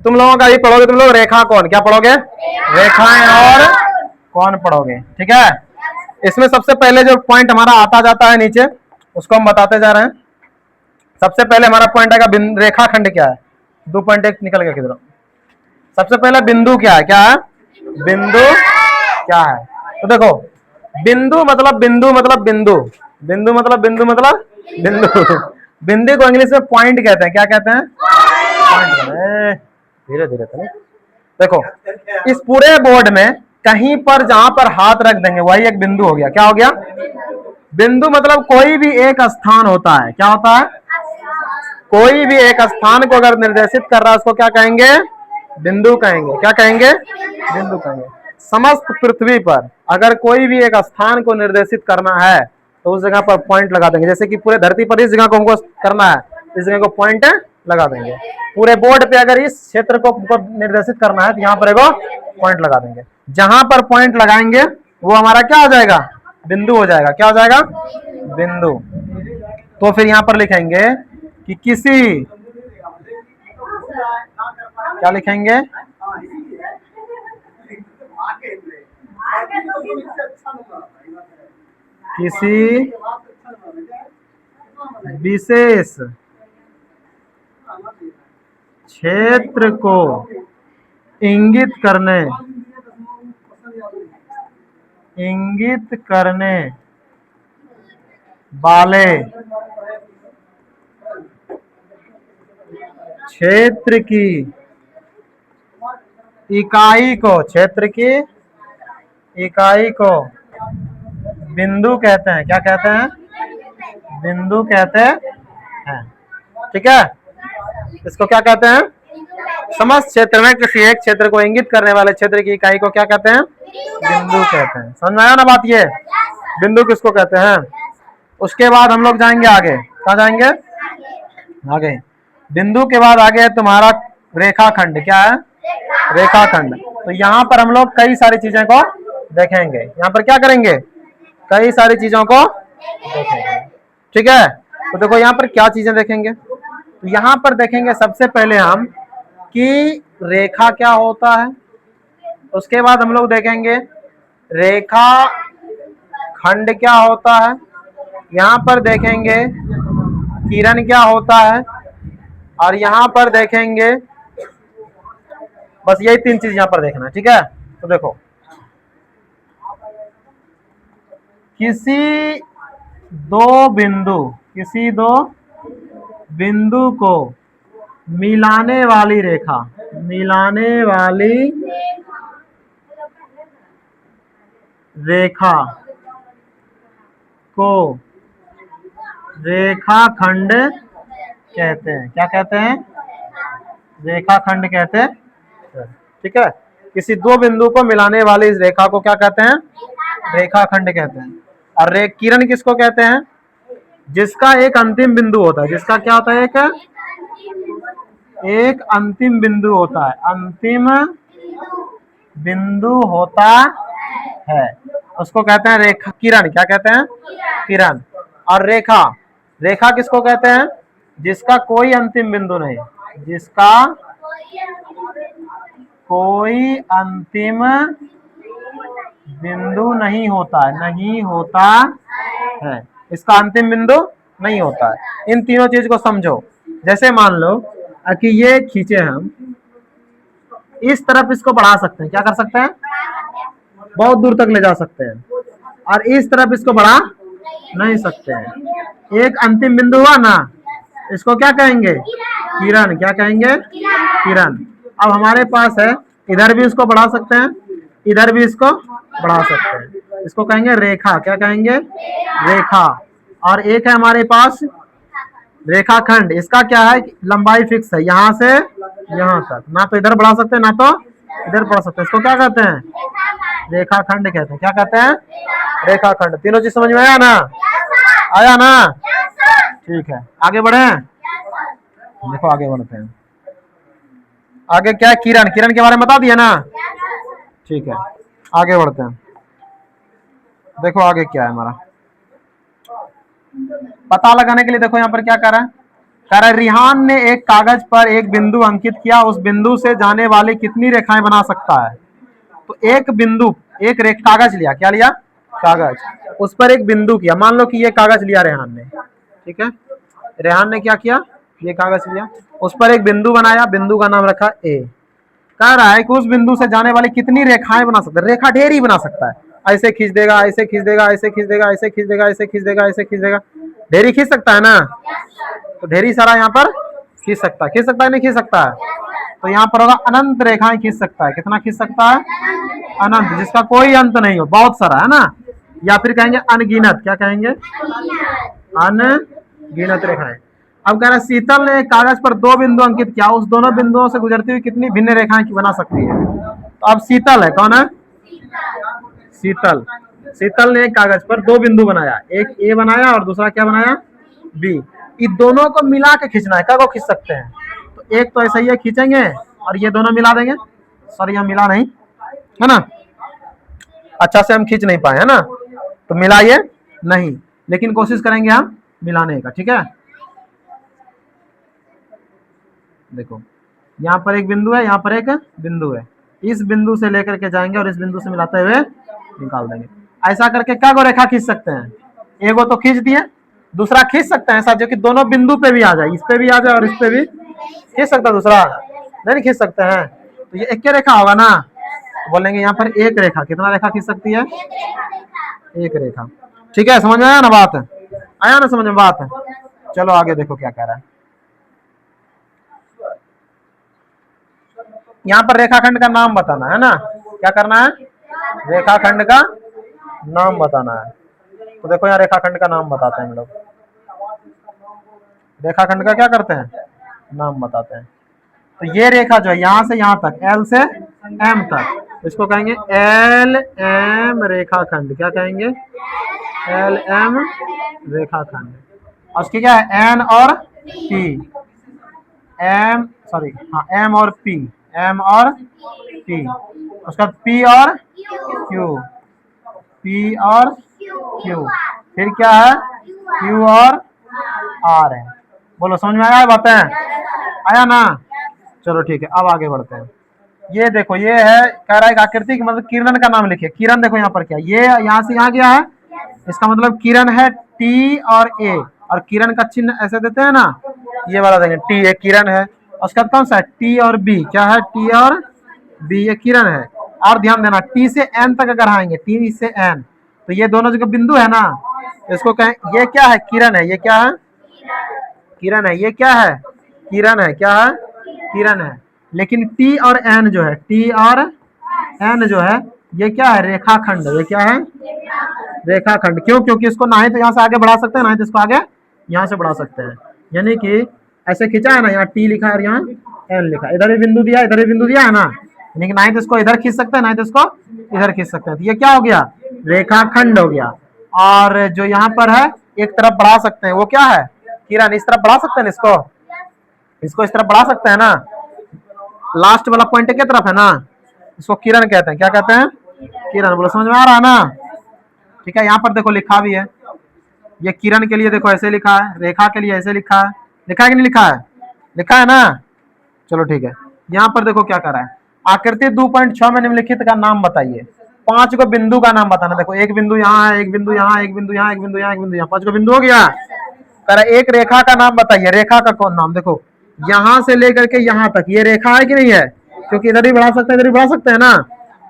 तुम लोगों का ही पढ़ोगे, तुम लोग रेखा कौन, क्या पढ़ोगे, रेखाएं और कौन पढ़ोगे। ठीक है, इसमें सबसे पहले जो पॉइंट हमारा आता जाता है नीचे, उसको हम बताते जा रहे हैं। सबसे पहले हमारा पॉइंट आएगा रेखाखंड क्या है। 2 पॉइंट एक निकल गया किधर। सबसे पहले बिंदु क्या है, क्या है बिंदु क्या है। तो देखो, बिंदु मतलब बिंदु मतलब बिंदु, बिंदु मतलब बिंदु मतलब बिंदु। बिंदु को इंग्लिश में पॉइंट कहते हैं, क्या कहते हैं, पॉइंट। धीरे धीरे तो देखो, इस पूरे बोर्ड में कहीं पर जहां पर हाथ रख देंगे वही एक बिंदु हो गया। क्या हो गया, बिंदु मतलब कोई भी एक स्थान होता है। क्या होता है, कोई भी एक स्थान को अगर निर्देशित कर रहा है उसको क्या कहेंगे, बिंदु कहेंगे। क्या कहेंगे, बिंदु कहेंगे। समस्त पृथ्वी पर अगर कोई भी एक स्थान को निर्देशित करना है तो उस जगह पर पॉइंट लगा देंगे। जैसे कि पूरे धरती पर इस जगह को हमको करना है, इस जगह को पॉइंट लगा देंगे। पूरे बोर्ड पे अगर इस क्षेत्र को निर्देशित करना है तो यहाँ पर एगो पॉइंट लगा देंगे। जहां पर पॉइंट लगाएंगे वो हमारा क्या हो जाएगा, बिंदु हो जाएगा। क्या हो जाएगा, बिंदु। तो फिर यहां पर लिखेंगे कि किसी, क्या लिखेंगे, किसी विशेष क्षेत्र को इंगित करने वाले क्षेत्र की इकाई को, क्षेत्र की इकाई को बिंदु कहते हैं। क्या कहते हैं, बिंदु कहते हैं। ठीक है, इसको क्या कहते हैं, समस्त क्षेत्र में किसी एक क्षेत्र को इंगित करने वाले क्षेत्र की इकाई को क्या कहते हैं, बिंदु कहते हैं। समझ में आया ना बात, ये बिंदु किसको कहते हैं। उसके बाद हम लोग जाएंगे आगे, कहाँ जाएंगे, आगे। बिंदु के बाद आगे है तुम्हारा रेखाखंड। क्या है, रेखाखंड। तो यहाँ पर हम लोग कई सारी चीजें को देखेंगे। यहाँ पर क्या करेंगे, कई सारी चीजों को देखेंगे। ठीक है, तो देखो यहाँ पर क्या चीजें देखेंगे। तो यहाँ पर देखेंगे सबसे पहले हम कि रेखा क्या होता है। उसके बाद हम लोग देखेंगे रेखा खंड क्या होता है। यहाँ पर देखेंगे किरण क्या होता है। और यहाँ पर देखेंगे, बस यही 3 चीज यहाँ पर देखना है। ठीक है, तो देखो, किसी दो बिंदु को मिलाने वाली रेखा, मिलाने वाली रेखा को रेखाखंड कहते हैं। क्या कहते हैं, रेखाखंड कहते हैं। ठीक है, किसी 2 बिंदु को मिलाने वाली इस रेखा को क्या कहते हैं, रेखाखंड कहते हैं। और किरण किसको कहते हैं, जिसका एक अंतिम बिंदु होता है। जिसका क्या होता है, एक अंतिम बिंदु होता है, अंतिम बिंदु होता है, उसको कहते हैं रेखा, किरण। क्या कहते हैं, किरण। और रेखा, रेखा किसको कहते हैं, जिसका कोई अंतिम बिंदु नहीं, जिसका कोई अंतिम बिंदु नहीं होता है, नहीं होता है, इसका अंतिम बिंदु नहीं होता है। इन तीनों चीज को समझो। जैसे मान लो कि ये खींचे हम, इस तरफ इसको बढ़ा सकते हैं। क्या कर सकते हैं, बहुत दूर तक ले जा सकते हैं। और इस तरफ इसको बढ़ा नहीं सकते हैं। एक अंतिम बिंदु हुआ ना, इसको क्या कहेंगे, किरण। क्या कहेंगे, किरण। अब हमारे पास है, इधर भी इसको बढ़ा सकते हैं, इधर भी इसको बढ़ा सकते हैं, इसको कहेंगे रेखा। क्या कहेंगे, रेखा। और एक है हमारे पास रेखाखंड। इसका क्या है, लंबाई फिक्स है, यहां से यहां तक, ना तो इधर बढ़ा सकते हैं ना तो इधर बढ़ा सकते हैं। इसको क्या कहते हैं, रेखाखंड कहते हैं। क्या कहते हैं, रेखाखंड। तीनों चीज समझ में आया ना, आया ना, ठीक है, आगे बढ़े। देखो आगे बढ़ते हैं। आगे क्या है, किरण। किरण के बारे में बता दिया ना, ठीक है, आगे बढ़ते हैं। देखो आगे क्या है हमारा, पता लगाने के लिए देखो यहाँ पर क्या कर रहा है, कह रहा है रिहान ने एक कागज पर एक बिंदु अंकित किया, उस बिंदु से जाने वाली कितनी रेखाएं बना सकता है। तो एक बिंदु, एक कागज लिया, क्या लिया, कागज, उस पर एक बिंदु किया। मान लो कि ये कागज लिया रेहान ने, ठीक है, रेहान ने क्या किया, ये कागज लिया, उस पर एक बिंदु बनाया, बिंदु का नाम रखा ए। कह रहा है कि उस बिंदु से जाने वाली कितनी रेखाएं बना सकता है। रेखा ढेर ही बना सकता है, ऐसे खींच देगा, ऐसे खींच देगा, ऐसे खींच देगा, ऐसे खींच देगा, ऐसे खींच देगा, ऐसे खींच देगा, ढेरी खींच सकता है ना। तो ढेरी सारा यहाँ पर खींच सकता है, खींच सकता है नहीं खींच सकता है। तो यहाँ पर होगा अनंत रेखाएं खींच सकता है। कितना खींच सकता है, अनंत, जिसका कोई अंत नहीं हो, बहुत सारा है ना। या फिर कहेंगे अनगिनत, क्या कहेंगे, अनगिनत रेखाएं। अब कह रहा है शीतल ने कागज पर दो बिंदु अंकित किया, उस दोनों बिंदुओं से गुजरती हुई कितनी भिन्न रेखाएं बना सकती है। तो अब शीतल है, कौन है, शीतल, शीतल ने कागज पर दो बिंदु बनाया, एक ए बनाया और दूसरा क्या बनाया, बी। इन दोनों को मिला के खींचना है, क्या को खींच सकते हैं। तो एक तो ऐसा ही है, खींचेंगे और ये दोनों मिला देंगे। सॉरी यहाँ मिला नहीं है ना, अच्छा से हम खींच नहीं पाए है ना, तो मिलाइए नहीं, लेकिन कोशिश करेंगे हम मिलाने का, ठीक है। देखो यहाँ पर एक बिंदु है, यहाँ पर एक बिंदु है, इस बिंदु से लेकर के जाएंगे और इस बिंदु से मिलाते हुए निकाल देंगे। ऐसा करके क्या को रेखा खींच सकते हैं, एगो तो खींच दिए, दूसरा खींच सकते हैं ऐसा जो कि दोनों बिंदु पे भी आ जाए, इस पे भी आ जाए और इस पे भी खींच सकता है, दूसरा नहीं खींच सकते हैं। तो ये एक रेखा होगा ना, बोलेंगे यहाँ पर एक रेखा, कितना रेखा खींच सकती है, एक रेखा, ठीक है। समझ में आया ना बात, आया ना समझ में बात। चलो आगे देखो क्या कह रहा है। यहाँ पर रेखाखंड का नाम बताना है ना, क्या करना है, रेखाखंड का नाम बताना है। तो देखो यहाँ रेखाखंड का नाम बताते हैं हम लोग, रेखाखंड का क्या करते हैं, नाम बताते हैं। तो ये रेखा जो है यहाँ से यहाँ तक, एल से एम तक, इसको कहेंगे एल एम रेखाखंड, क्या कहेंगे, एल एम रेखाखंड। और उसकी क्या है, एन और पी, एम सॉरी हाँ एम और पी, एम और पी, उसका पी और क्यू, पी और क्यू, फिर क्या है, क्यू और आर है। बोलो समझ में आया बातें, आया ना। चलो ठीक है, अब आगे बढ़ते हैं। ये देखो ये है, कह रहा है आकृति की मतलब किरण का नाम लिखिए। किरण देखो यहाँ पर क्या, ये यहाँ से यहाँ गया है, इसका मतलब किरण है टी और ए, और किरण का चिन्ह ऐसे देते हैं ना, ये वाला देंगे, टी एक किरण है, उसके बाद कौन सा है, टी और बी, क्या है, टी और बी, ये किरण है। और ध्यान देना टी से एन तक अगर आएंगे, टी से एन, तो ये दोनों जगह बिंदु है ना, इसको कहें ये क्या है, किरण है, ये क्या है, किरण है, ये क्या है, किरण है, क्या है, किरण है। लेकिन टी और एन जो है, टी और एन जो है, ये क्या है, रेखाखंड, ये क्या है, रेखाखंड। क्यों, क्योंकि इसको ना ही तो यहाँ से आगे बढ़ा सकते हैं, ना ही तो इसको आगे यहाँ से बढ़ा सकते हैं। यानी कि ऐसे खींचा है ना, यहाँ टी लिखा है और यहाँ एन लिखा है, इधर भी बिंदु दिया, इधर भी बिंदु दिया है ना, यानी कि ना ही तो इसको इधर खींच सकते हैं, ना ही तो इसको इधर खींच सकते हैं। तो ये क्या हो गया, रेखाखंड हो गया। और जो यहाँ पर है एक तरफ बढ़ा सकते हैं, वो क्या है, किरण, इस तरफ बढ़ा सकते हैं, इसको इस तरफ बढ़ा सकते हैं ना, लास्ट वाला पॉइंट की तरफ है ना, इसको किरण कहते हैं, क्या कहते हैं, किरण। बोलो समझ में आ रहा है ना, ठीक है। यहाँ पर देखो लिखा भी है, ये किरण के लिए देखो ऐसे लिखा है, रेखा के लिए ऐसे लिखा है, लिखा है कि नहीं लिखा है, लिखा है ना। चलो ठीक है, यहाँ पर देखो क्या कर रहा है, आकृति 2.6 में निम्नलिखित का नाम बताइए। 5 को बिंदु का नाम बताना। देखो एक बिंदु यहाँ है, एक बिंदु यहाँ, एक बिंदु यहाँ, एक बिंदु यहाँ, एक बिंदु यहाँ, 5 को बिंदु हो गया। कह रहा एक रेखा का नाम बताइए, रेखा का कौन नाम, देखो यहाँ से लेकर के यहाँ तक ये रेखा है कि नहीं है, क्योंकि इधर भी बढ़ा सकते हैं, इधर भी बढ़ा सकते हैं ना,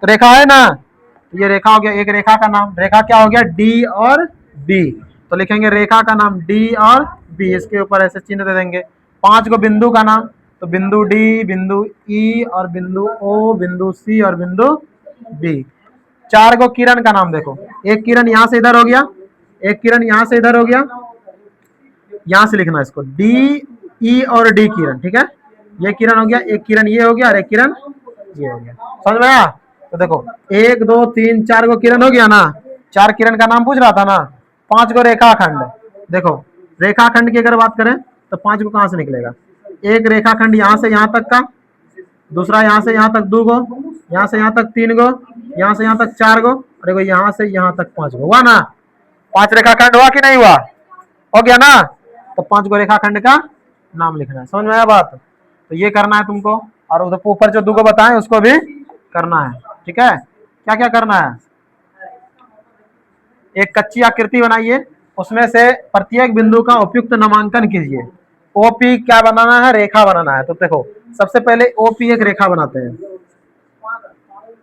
तो रेखा है ना, तो ये रेखा हो गया। एक रेखा का नाम, रेखा क्या हो गया, डी और बी, तो लिखेंगे रेखा का नाम डी और बी, इसके ऊपर ऐसे चिन्ह दे देंगे। 5 को बिंदु का नाम, तो बिंदु डी, बिंदु ई और बिंदु ओ, बिंदु सी और बिंदु बी। 4 को किरण का नाम, देखो एक किरण यहाँ से इधर हो गया, एक किरण यहाँ से इधर हो गया, यहाँ से लिखना इसको डी ई और डी किरण, ठीक है। ये किरण हो गया, एक किरण ये हो गया और एक किरण ये हो गया, समझ में आया। तो देखो 1 2 3 4 को किरण हो गया ना, 4 किरण का नाम पूछ रहा था ना। 5 को रेखाखंड, देखो रेखाखंड की अगर बात करें तो 5 को कहां से निकलेगा, एक रेखाखंड यहाँ से यहाँ तक का, दूसरा यहाँ से यहाँ तक 2 गो, यहाँ से यहाँ तक 3 गो, यहाँ से यहाँ तक 4 गो, और देखो यहाँ से यहाँ तक 5 गो, हुआ ना। 5 रेखाखंड हुआ कि नहीं हुआ, हो गया ना। तो 5 को रेखाखंड का नाम लिखना है। समझ में आया बात? तो ये करना है तुमको, और उधर ऊपर जो दो को बताएं उसको भी करना है। ठीक है, क्या क्या करना है? एक कच्ची आकृति बनाइए, उसमें से प्रत्येक बिंदु का उपयुक्त नामांकन कीजिए। ओपी क्या बनाना है? रेखा बनाना है। तो देखो सबसे पहले ओपी एक रेखा बनाते हैं।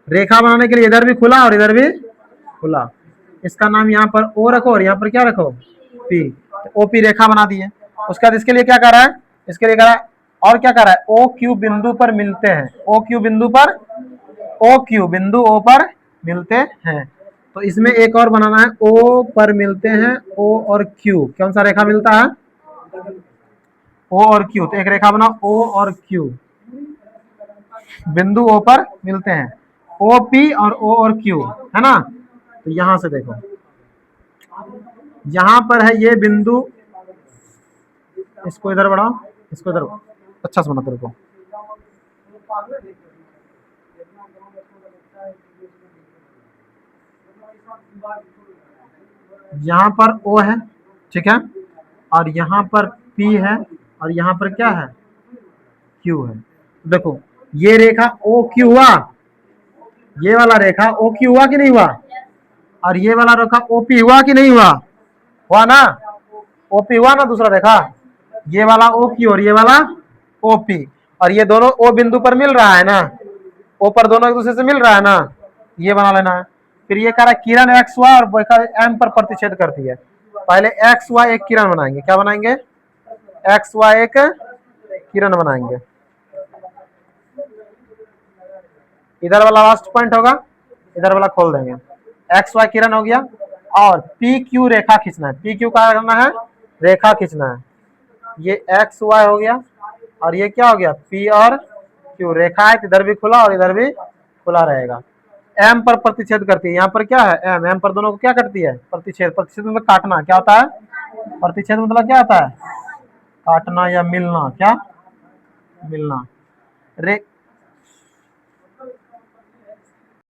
रेखा बनाने के लिए इधर भी खुला और इधर भी खुला, इसका नाम यहाँ पर ओ रखो और यहाँ पर क्या रखो? पी। तो ओपी रेखा बना दिए। उसके बाद इसके लिए क्या कर रहा है? इसके लिए कर रहा है और क्या कर रहा है? ओ क्यू बिंदु पर मिलते हैं। ओ क्यू बिंदु पर, ओ क्यू बिंदु ओ पर मिलते हैं। तो इसमें एक और बनाना है, ओ पर मिलते हैं ओ और क्यू। कौन सा रेखा मिलता है? ओ और क्यू। तो एक रेखा बना ओ और क्यू, बिंदु ओ पर मिलते हैं। ओ पी और क्यू, है ना? तो यहां से देखो, यहां पर है ये बिंदु, इसको इधर बढ़ाओ, इसको इधर अच्छा से बना तेरे को। यहाँ पर ओ है, ठीक है, और यहाँ पर पी है, और यहाँ पर क्या है? क्यू है। देखो ये रेखा ओ क्यू हुआ, ये वाला रेखा ओ क्यू हुआ कि नहीं हुआ? और ये वाला रेखा ओ पी हुआ कि नहीं हुआ? हुआ ना? ओ पी हुआ ना दूसरा रेखा? ये वाला ओ क्यू और ये वाला ओ पी, और ये दोनों ओ बिंदु पर मिल रहा है ना? ओ पर दोनों एक दूसरे से मिल रहा है ना? ये बना लेना है। फिर ये कह रहा है किरण एक्स वाई और एम पर प्रतिच्छेद करती है। पहले एक्स वाई एक किरण बनाएंगे। क्या बनाएंगे? एक्स वाई एक किरण बनाएंगे। इधर वाला लास्ट पॉइंट होगा, इधर वाला खोल देंगे। एक्स वाई किरण हो गया, और पी क्यू रेखा खींचना है। पी क्यू का करना है? रेखा खींचना है। ये एक्स वाई हो गया, और ये क्या हो गया? पी और क्यू। रेखा है, इधर भी खुला और इधर भी खुला रहेगा। एम पर प्रतिच्छेद करती है। यहाँ पर क्या है? एम। एम पर दोनों को क्या करती है? प्रतिच्छेद। प्रतिच्छेद मतलब काटना। क्या होता है? प्रतिच्छेद मतलब क्या होता है? काटना या मिलना। क्या? मिलना।